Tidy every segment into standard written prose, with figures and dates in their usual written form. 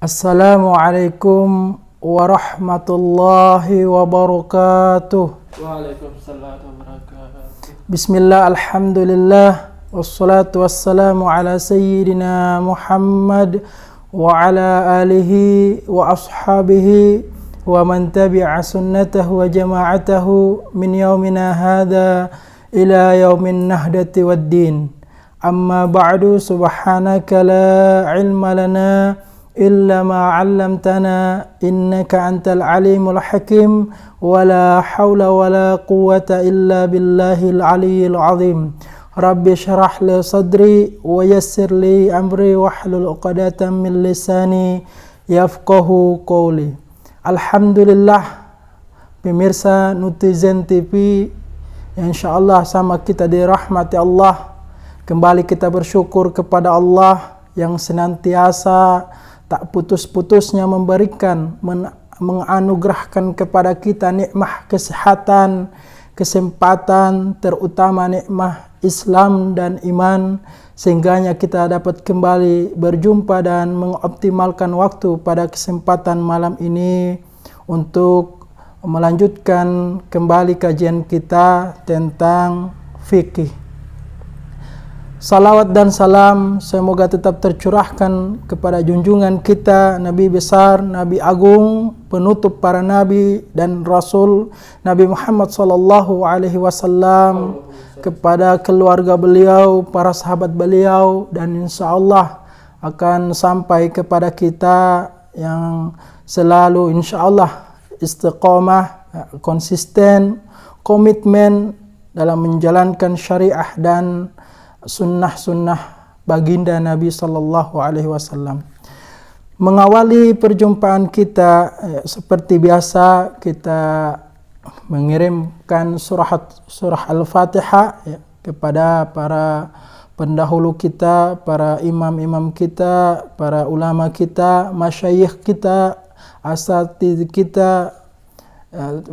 Assalamualaikum warahmatullahi wabarakatuh. Waalaikumsalam wabarakatuh. Bismillah, alhamdulillah, wassalatu wassalamu ala sayyidina Muhammad wa ala alihi wa ashabihi wa man tabi'a sunnatahu wa jama'atahu min yaumina hadha ila yaumin nahdati wad din. Amma ba'du, subhanaka la ilma lana إلا ما علمتنا إنك أنت العليم الحكيم ولا حول ولا قوة إلا بالله العلي العظيم رب اشرح لي صدري ويسر لي أمري واحلل عقدة من لساني يفقه قولي. Alhamdulillah, pemirsa Nutizen TV yang insyaallah sama kita dirahmati Allah. Kembali kita bersyukur kepada Allah yang senantiasa tak putus-putusnya memberikan, menganugerahkan kepada kita nikmah kesehatan, kesempatan, terutama nikmah Islam dan iman, sehingganya kita dapat kembali berjumpa dan mengoptimalkan waktu pada kesempatan malam ini untuk melanjutkan kembali kajian kita tentang fikih. Salawat dan salam semoga tetap tercurahkan kepada junjungan kita, Nabi besar, Nabi agung, penutup para nabi dan rasul, Nabi Muhammad sallallahu alaihi wasallam, kepada keluarga beliau, para sahabat beliau, dan insyaallah akan sampai kepada kita yang selalu insyaallah istiqamah, konsisten, komitmen dalam menjalankan syariah dan sunnah-sunnah baginda Nabi sallallahu alaihi wasallam. Mengawali perjumpaan kita, seperti biasa kita mengirimkan surah Al-Fatihah kepada para pendahulu kita, para imam-imam kita, para ulama kita, masyayikh kita, asatidz kita,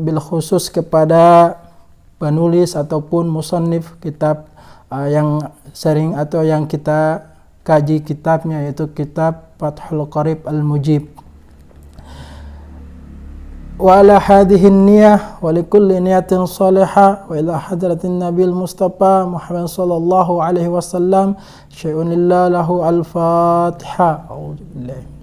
bil khusus kepada penulis ataupun musannif kitab yang sering atau yang kita kaji kitabnya, yaitu kitab Fathul Qarib Al-Mujib. Wa ala hadhihi niyah wa likulli niyatin salihah wa ila hadratin Nabil Mustafa Muhammad sallallahu alaihi wasallam syai'un lillah lahu al-Fatiha. A'udzu billahi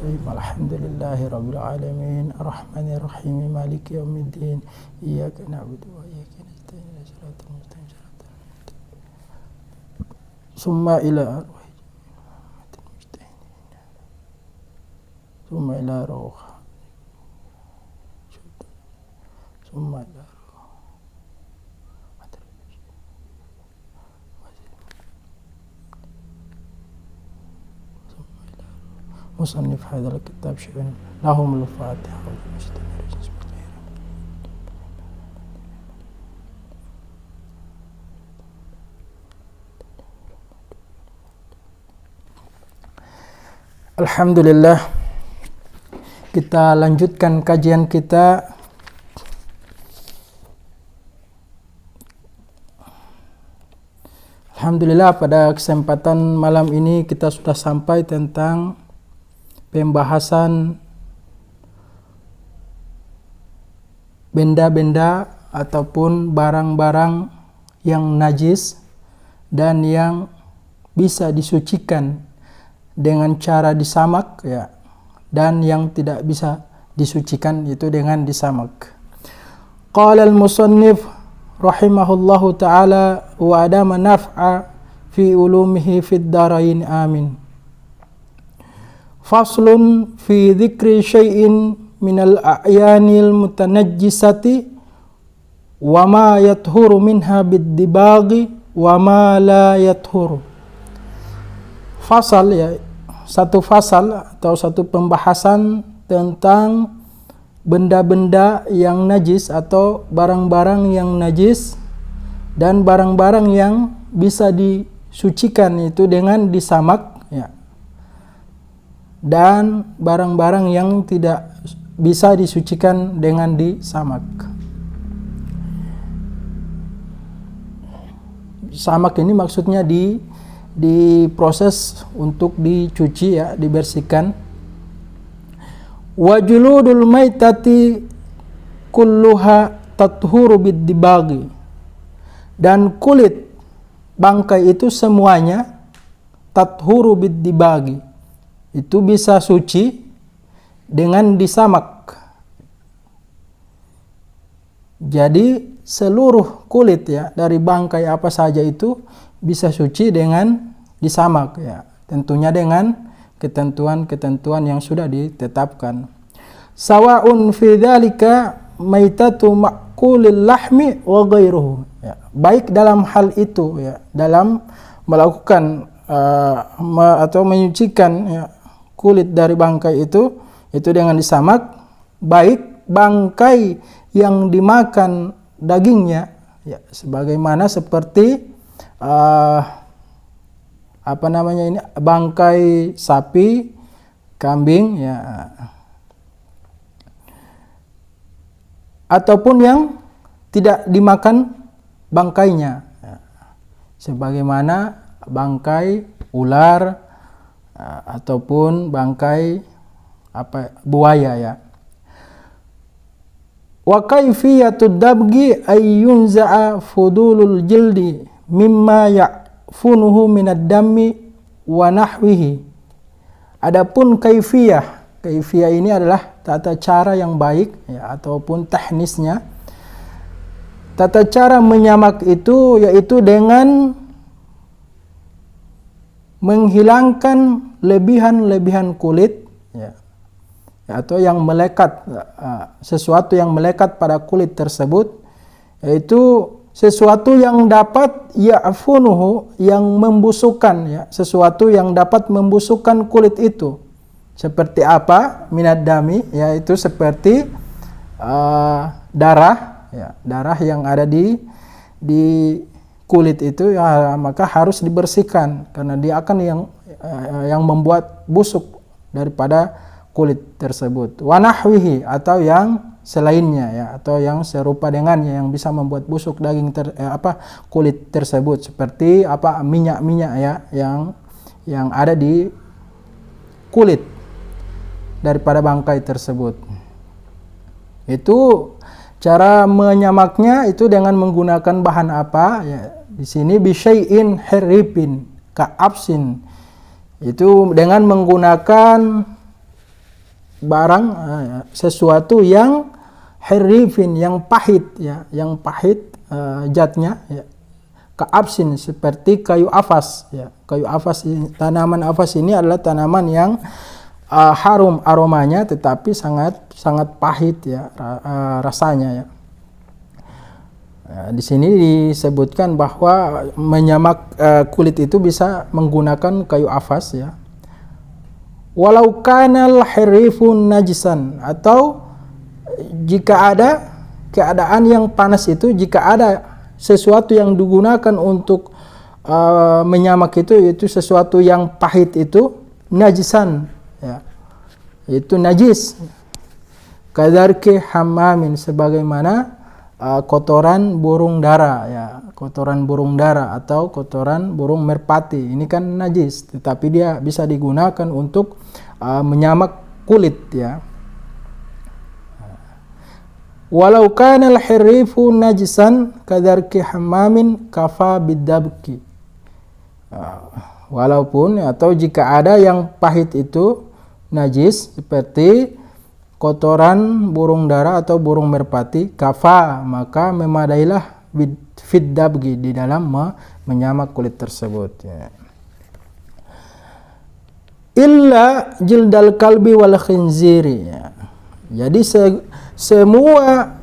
alhamdulillahi rabbil alamin arrahmanir rahim maliki yaumiddin iyyaka na'budu wa iyyaka nasta'in siratal mustaqim summa ila roh summa ila musannif hadzal kitab syai'un lahumul Fatiha. Alhamdulillah, kita lanjutkan kajian kita. Alhamdulillah, pada kesempatan malam ini kita sudah sampai tentang pembahasan benda-benda ataupun barang-barang yang najis dan yang bisa disucikan dengan cara disamak, ya, dan yang tidak bisa disucikan itu dengan disamak. Qala al-musannif rahimahullahu ta'ala wa adama naf'a fi ulumihi fid darain amin. Faslun fi dzikri syai'in minal a'yanil mutanajjisati wa ma yathuru minha bid-dibaghi wa ma la yathuru. Fasal, ya, satu fasal atau satu pembahasan tentang benda-benda yang najis atau barang-barang yang najis dan barang-barang yang bisa disucikan itu dengan disamak, ya, dan barang-barang yang tidak bisa disucikan dengan disamak. Samak ini maksudnya diproses untuk dicuci ya, dibersihkan. Wa juludul maitati kulluha tathuru bid-dibagi, dan kulit bangkai itu semuanya tathuru bid-dibagi, itu bisa suci dengan disamak. Jadi seluruh kulit ya dari bangkai apa saja itu bisa suci dengan disamak ya, tentunya dengan ketentuan-ketentuan yang sudah ditetapkan. Sawa'un fi dzalika maitatu ma'kulil lahmi wa ghairuhu ya, baik dalam hal itu ya, dalam melakukan atau menyucikan ya, kulit dari bangkai itu dengan disamak, baik bangkai yang dimakan dagingnya ya, sebagaimana seperti bangkai sapi, kambing ya, ataupun yang tidak dimakan bangkainya ya, sebagaimana bangkai ular ataupun bangkai buaya ya. Wa kaifiyatud dabgi ay yunza'a fudulul jildi mimma ya'funuhu minad dammi wa nahwihi. Adapun kaifiyah ini adalah tata cara yang baik ya, ataupun teknisnya. Tata cara menyamak itu yaitu dengan menghilangkan lebihan-lebihan kulit ya, atau yang melekat, sesuatu yang melekat pada kulit tersebut, yaitu sesuatu yang dapat ya'funuhu, yang membusukkan ya, sesuatu yang dapat membusukkan kulit itu. Seperti apa? Minad dami, yaitu seperti darah ya, darah yang ada di kulit itu ya, maka harus dibersihkan karena dia akan yang membuat busuk daripada kulit tersebut. Wa nahwihi, atau yang selainnya ya, atau yang serupa dengannya yang bisa membuat busuk daging kulit tersebut, seperti minyak-minyak ya yang ada di kulit daripada bangkai tersebut. Itu cara menyamaknya itu dengan menggunakan bahan apa ya? Di sini bisyai'in harifin ka'absin, itu dengan menggunakan barang sesuatu yang harifin, yang pahit ya, yang pahit zatnya ya. Ka'absin, seperti kayu afas ya. Kayu afas, tanaman afas ini adalah tanaman yang harum aromanya tetapi sangat pahit ya rasanya ya. Di sini disebutkan bahwa menyamak kulit itu bisa menggunakan kayu afas ya. Walau kanal harifun najisan, atau jika ada keadaan yang panas itu, jika ada sesuatu yang digunakan untuk menyamak itu sesuatu yang pahit itu najisan ya, itu najis. Kadarki hamamin, sebagaimana kotoran burung dara ya, kotoran burung dara atau kotoran burung merpati, ini kan najis tetapi dia bisa digunakan untuk menyamak kulit ya. Walau kana al-harifu najisan kadarki hamamin kafa bidabki, walaupun atau jika ada yang pahit itu najis seperti kotoran burung dara atau burung merpati, kafa, maka memadailah fiddabgi, di dalam menyamak kulit tersebut ya. Illa jildal kalbi wal khinziri ya. Jadi semua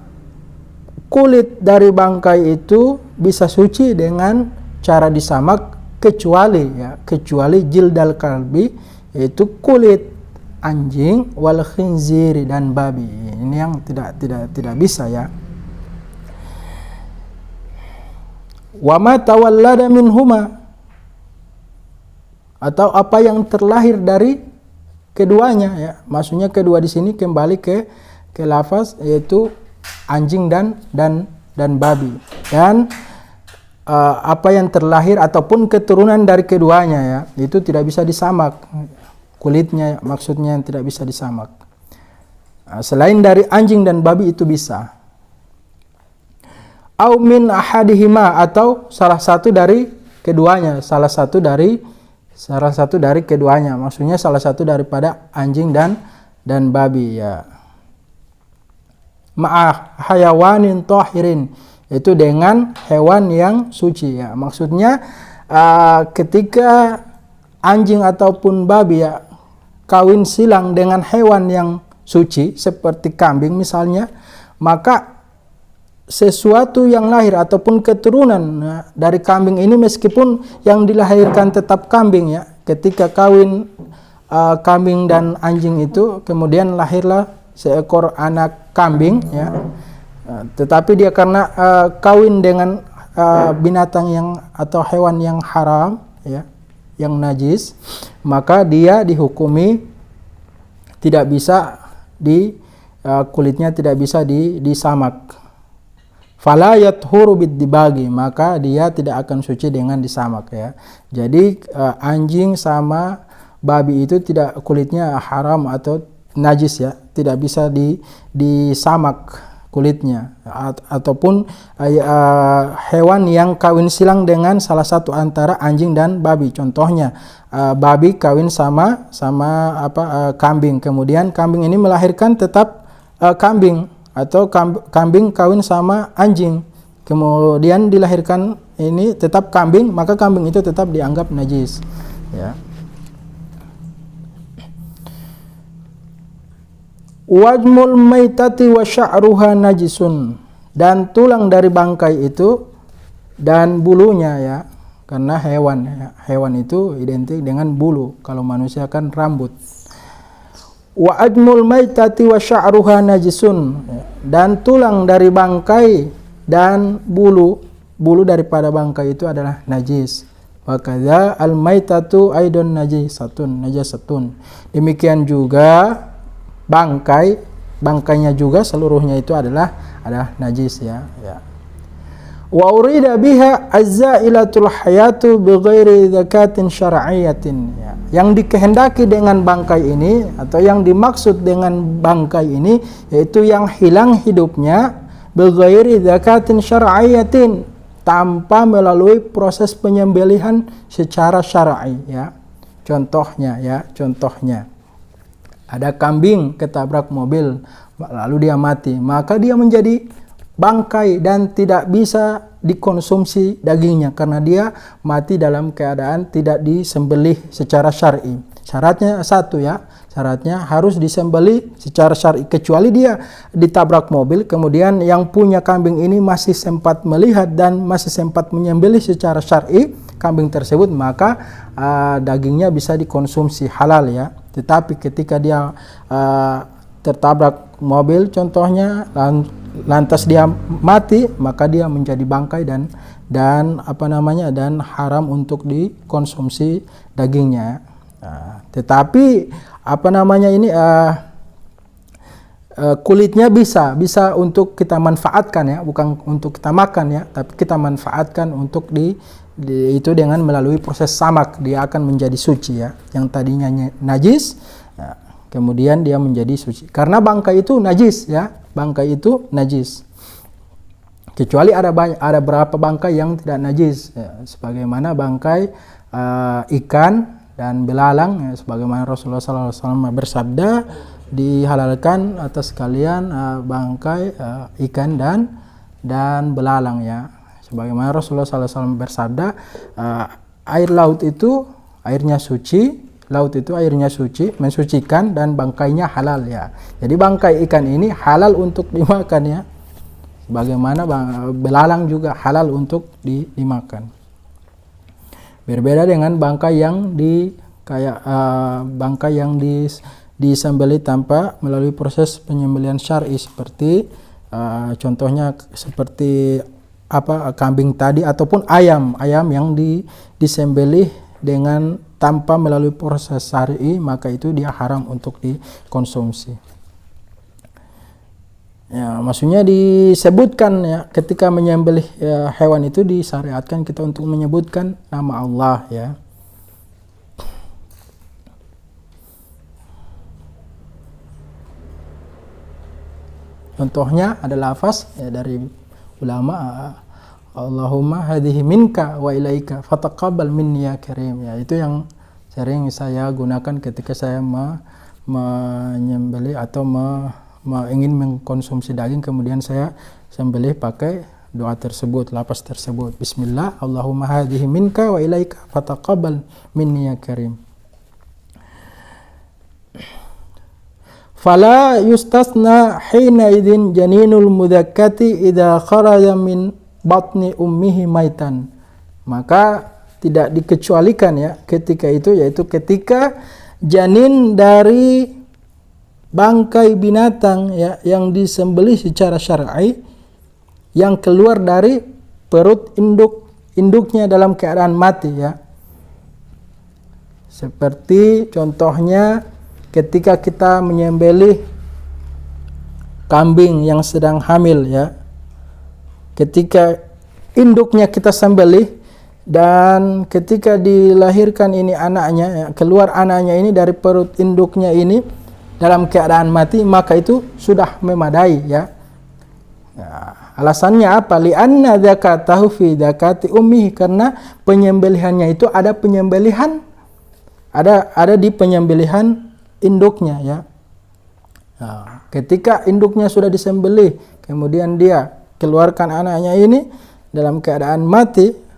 kulit dari bangkai itu bisa suci dengan cara disamak, kecuali jildal kalbi, yaitu kulit anjing, wal khinziri, dan babi. Ini yang tidak bisa ya. Wa ma tawallada minhuma, atau apa yang terlahir dari keduanya ya. Maksudnya kedua di sini kembali ke lafaz, yaitu anjing dan babi. Dan apa yang terlahir ataupun keturunan dari keduanya ya, itu tidak bisa disamak kulitnya, maksudnya yang tidak bisa disamak. Selain dari anjing dan babi itu bisa. Au min ahadihima, atau salah satu dari keduanya, salah satu dari keduanya, maksudnya salah satu daripada anjing dan babi ya. Ma'ah hayawanin tahirin, itu dengan hewan yang suci ya. Maksudnya ketika anjing ataupun babi ya kawin silang dengan hewan yang suci seperti kambing misalnya, maka sesuatu yang lahir ataupun keturunan dari kambing ini, meskipun yang dilahirkan tetap kambing ya, ketika kawin kambing dan anjing itu kemudian lahirlah seekor anak kambing ya, tetapi dia karena kawin dengan binatang yang atau hewan yang haram ya, yang najis, maka dia dihukumi tidak bisa kulitnya tidak bisa disamak. Fala yathuru bid-dibagi, maka dia tidak akan suci dengan disamak ya. Jadi anjing sama babi itu tidak, kulitnya haram atau najis ya, tidak bisa disamak kulitnya, ataupun hewan yang kawin silang dengan salah satu antara anjing dan babi. Contohnya babi kawin sama kambing, kemudian kambing ini melahirkan tetap kambing, atau kambing kawin sama anjing, kemudian dilahirkan ini tetap kambing, maka kambing itu tetap dianggap najis ya. Wajmul maitati wa sya'ruha najisun, dan tulang dari bangkai itu dan bulunya ya, karena hewan itu identik dengan bulu, kalau manusia kan rambut. Wa ajmul maitati wa sya'ruha najisun, dan tulang dari bangkai dan bulu daripada bangkai itu adalah najis. Wa kadza al maitatu aidon najasatun. Demikian juga bangkainya juga seluruhnya itu adalah najis ya. Wa urida biha azzailatul hayatu bighairi zakatin syar'iyyatin ya. Yang dikehendaki dengan bangkai ini, atau yang dimaksud dengan bangkai ini, yaitu yang hilang hidupnya bighairi zakatin syar'iyyatin, tanpa melalui proses penyembelihan secara syar'i ya. Contohnya ada kambing ketabrak mobil lalu dia mati, maka dia menjadi bangkai dan tidak bisa dikonsumsi dagingnya karena dia mati dalam keadaan tidak disembelih secara syar'i. Syaratnya satu ya, syaratnya harus disembelih secara syar'i, kecuali dia ditabrak mobil kemudian yang punya kambing ini masih sempat melihat dan masih sempat menyembelih secara syar'i kambing tersebut, maka dagingnya bisa dikonsumsi halal ya. Tetapi ketika dia tertabrak mobil contohnya, lantas dia mati, maka dia menjadi bangkai dan haram untuk dikonsumsi dagingnya. Tetapi kulitnya bisa untuk kita manfaatkan ya, bukan untuk kita makan ya, tapi kita manfaatkan untuk itu dengan melalui proses samak, dia akan menjadi suci ya. Yang tadinya najis kemudian dia menjadi suci karena bangkai itu najis ya, bangkai itu najis, kecuali ada berapa bangkai yang tidak najis ya, sebagaimana bangkai ikan dan belalang ya, sebagaimana Rasulullah SAW bersabda dihalalkan atas kalian bangkai ikan dan belalang ya, sebagaimana Rasulullah SAW bersabda air laut itu airnya suci, laut itu airnya suci, mensucikan, dan bangkainya halal ya. Jadi bangkai ikan ini halal untuk dimakan ya. Bagaimana belalang juga halal untuk dimakan. Berbeda dengan bangkai yang disembelih tanpa melalui proses penyembelihan syar'i seperti contohnya seperti kambing tadi ataupun ayam yang disembelih dengan tanpa melalui proses syar'i, maka itu dia haram untuk dikonsumsi. Ya, maksudnya disebutkan ya ketika menyembelih ya, hewan itu disyariatkan kita untuk menyebutkan nama Allah ya. Contohnya ada lafaz ya, dari ulama, Allahumma hadhihi minka wa ilaika fataqabbal minni ya karim. Ya, itu yang sering saya gunakan ketika saya menyembelih atau ingin mengkonsumsi daging, kemudian saya sembelih pakai doa tersebut, lafaz tersebut. Bismillah, Allahumma hadhihi minka wa ilaika fataqabbal minni ya karim. Fala yustasna hina idzin janinul mudzakkati idza kharaja min batni ummihi maitan. Maka tidak dikecualikan ya ketika itu, yaitu ketika janin dari bangkai binatang ya yang disembelih secara syar'i yang keluar dari perut induknya dalam keadaan mati ya. Seperti contohnya ketika kita menyembelih kambing yang sedang hamil ya. Ketika induknya kita sembelih dan ketika dilahirkan ini anaknya ya, keluar anaknya ini dari perut induknya ini dalam keadaan mati, maka itu sudah memadai ya. Alasannya apa? Li'anna zakatahu fi zakati ummihi, karena penyembelihannya itu ada penyembelihan ada di penyembelihan induknya ya. Nah, ketika induknya sudah disembelih, kemudian dia keluarkan anaknya ini dalam keadaan mati,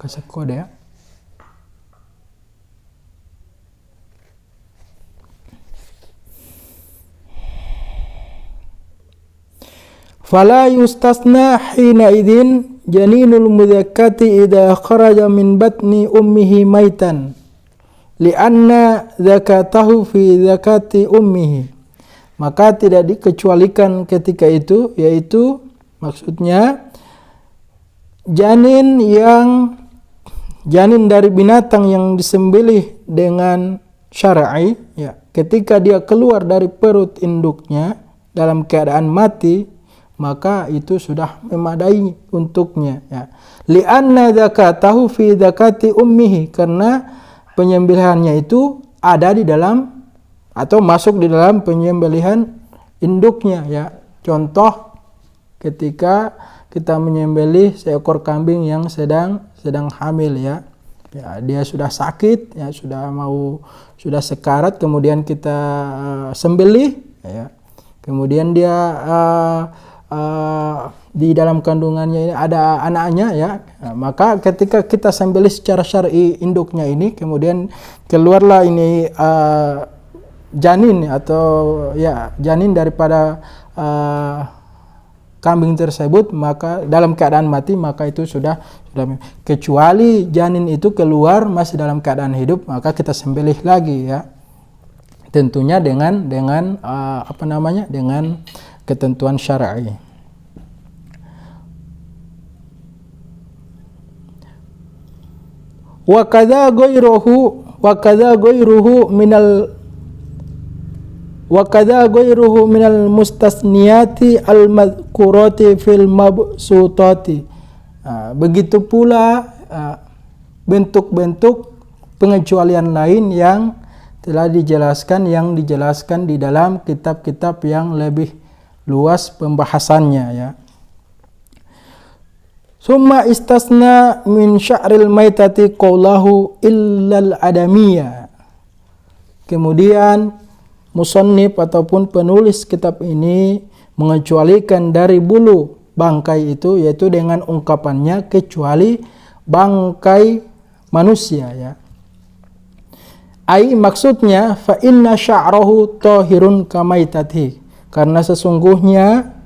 kasih kode ya. Fala yustasna hina idzin janinul mudzakkati idza kharaja min batni ummihi maitan li'anna zakatahu fi zakati ummihi. Maka tidak dikecualikan ketika itu, yaitu maksudnya janin dari binatang yang disembelih dengan syar'i ya, ketika dia keluar dari perut induknya dalam keadaan mati, maka itu sudah memadai untuknya ya. Li'anna zakatahu fi zakati ummihi, karena penyembelihannya itu ada di dalam atau masuk di dalam penyembelihan induknya ya. Contoh ketika kita menyembelih seekor kambing yang sedang hamil ya. Ya, dia sudah sakit ya, sudah sekarat, kemudian kita di dalam kandungannya ini ada anaknya ya, maka ketika kita sembelih secara syar'i induknya ini, kemudian keluarlah ini janin atau ya janin daripada kambing tersebut, maka dalam keadaan mati, maka itu sudah kecuali janin itu keluar masih dalam keadaan hidup, maka kita sembelih lagi ya, tentunya dengan dengan ketentuan syar'i. Wa kadza ghairuhu minal mustasniyati al madhkurati fil mabsutati. Begitu pula bentuk-bentuk pengecualian lain yang telah dijelaskan di dalam kitab-kitab yang lebih luas pembahasannya ya. Summa istasna min sya'ril maitati qawlahu illal adamiyya. Kemudian musannif ataupun penulis kitab ini mengecualikan dari bulu bangkai itu, yaitu dengan ungkapannya kecuali bangkai manusia ya. Ai maksudnya fa inna sya'rahu tahirun kamaitati, karena sesungguhnya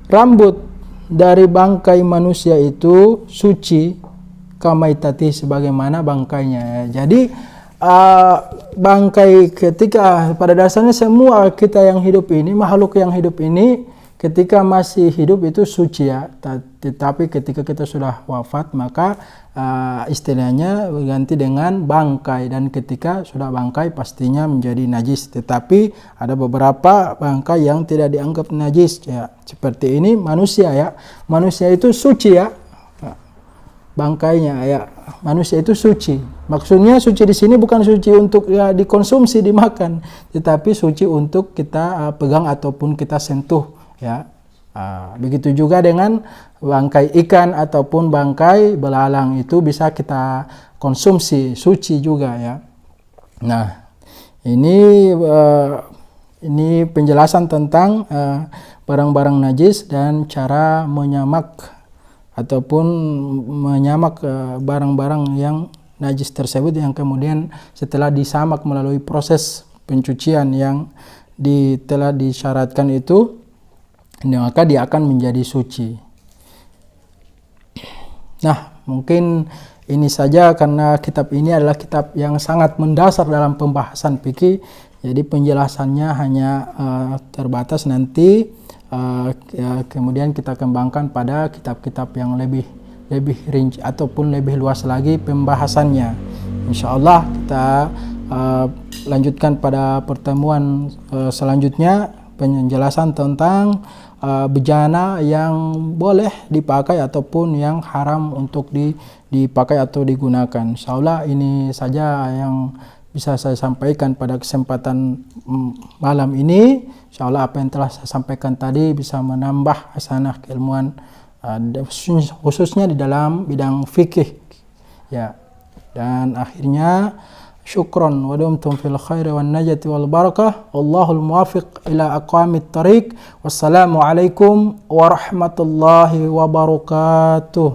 rambut dari bangkai manusia itu suci kamaitati, sebagaimana bangkainya. Jadi bangkai, ketika pada dasarnya semua kita yang hidup ini, makhluk yang hidup ini ketika masih hidup itu suci ya, tetapi ketika kita sudah wafat maka istilahnya berganti dengan bangkai, dan ketika sudah bangkai pastinya menjadi najis. Tetapi ada beberapa bangkai yang tidak dianggap najis ya, seperti ini manusia ya, manusia itu suci ya, bangkainya ya, manusia itu suci. Maksudnya suci di sini bukan suci untuk ya dikonsumsi, dimakan, tetapi suci untuk kita pegang ataupun kita sentuh ya. Begitu juga dengan bangkai ikan ataupun bangkai belalang, itu bisa kita konsumsi, suci juga ya. Nah, ini penjelasan tentang barang-barang najis dan cara menyamak ataupun menyamak barang-barang yang najis tersebut, yang kemudian setelah disamak melalui proses pencucian yang telah disyaratkan itu, maka dia akan menjadi suci. Nah, mungkin ini saja karena kitab ini adalah kitab yang sangat mendasar dalam pembahasan fikih, jadi penjelasannya hanya terbatas. Nanti kemudian kita kembangkan pada kitab-kitab yang lebih rinci ataupun lebih luas lagi pembahasannya. Insyaallah kita lanjutkan pada pertemuan selanjutnya penjelasan tentang bejana yang boleh dipakai ataupun yang haram untuk dipakai atau digunakan. Insyaallah ini saja yang bisa saya sampaikan pada kesempatan malam ini. Insyaallah apa yang telah saya sampaikan tadi bisa menambah hasanah keilmuan khususnya di dalam bidang fikih ya. Dan akhirnya syukron wa dumtum fil khairi wan najati wal barakah, wallahul muwaffiq ila aqwamit thariq. Wassalamu alaikum warahmatullahi wabarakatuh.